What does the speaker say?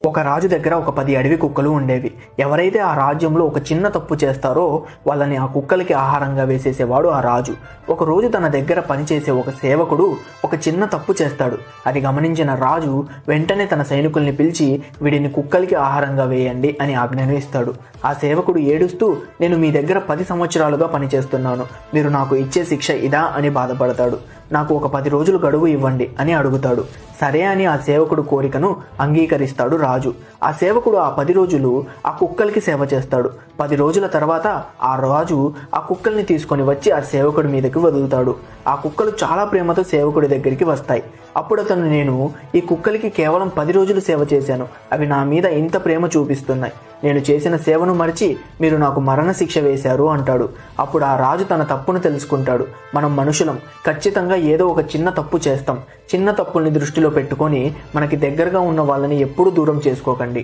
ఒక రాజు దగ్గర ఒక 10 అడవి కుక్కలు ఉండేవి. ఎవరైతే ఆ రాజ్యంలో ఒక చిన్న తప్పు చేస్తారో వాళ్ళని ఆ కుక్కలకి ఆహారంగా వేసేసేవాడు ఆ రాజు. ఒక రోజు తన దగ్గర పనిచేసే ఒక సేవకుడు ఒక చిన్న తప్పు చేస్తాడు. అది గమనించిన రాజు వెంటనే తన సైనికుల్ని పిలిచి వీడిని కుక్కలకి ఆహారంగా వేయండి అని ఆజ్ఞను ఇస్తాడు. ఆ సేవకుడు ఏడుస్తూ, నేను మీ దగ్గర 10 సంవత్సరాలుగా పనిచేస్తున్నాను, మీరు నాకు ఇచ్చే శిక్ష ఇదా అని బాధపడతాడు. నాకు ఒక 10 రోజులు గడువు ఇవ్వండి అని అడుగుతాడు. సరే అని ఆ సేవకుడు కోరికను అంగీకరిస్తాడు రాజు. ఆ సేవకుడు ఆ 10 రోజులు ఆ కుక్కలకి సేవ చేస్తాడు. 10 రోజుల తర్వాత ఆ రాజు ఆ కుక్కల్ని తీసుకొని వచ్చి ఆ సేవకుడి మీదకి వదులుతాడు. ఆ కుక్కలు చాలా ప్రేమతో సేవకుడి దగ్గరికి వస్తాయి. అప్పుడు అతను, నేను ఈ కుక్కలకి కేవలం 10 రోజులు సేవ చేశాను, అవి నా మీద ఇంత ప్రేమ చూపిస్తున్నాయి, నేను చేసిన సేవను మరిచి మీరు నాకు మరణ శిక్ష వేశారు అంటాడు. అప్పుడు ఆ రాజు తన తప్పును తెలుసుకుంటాడు. మనం మనుషులం, ఖచ్చితంగా ఏదో ఒక చిన్న తప్పు చేస్తాం. చిన్న తప్పుల్ని దృష్టిలో పెట్టుకొని మనకి దగ్గరగా ఉన్న వాళ్ళని ఎప్పుడూ దూరం చేసుకోకండి.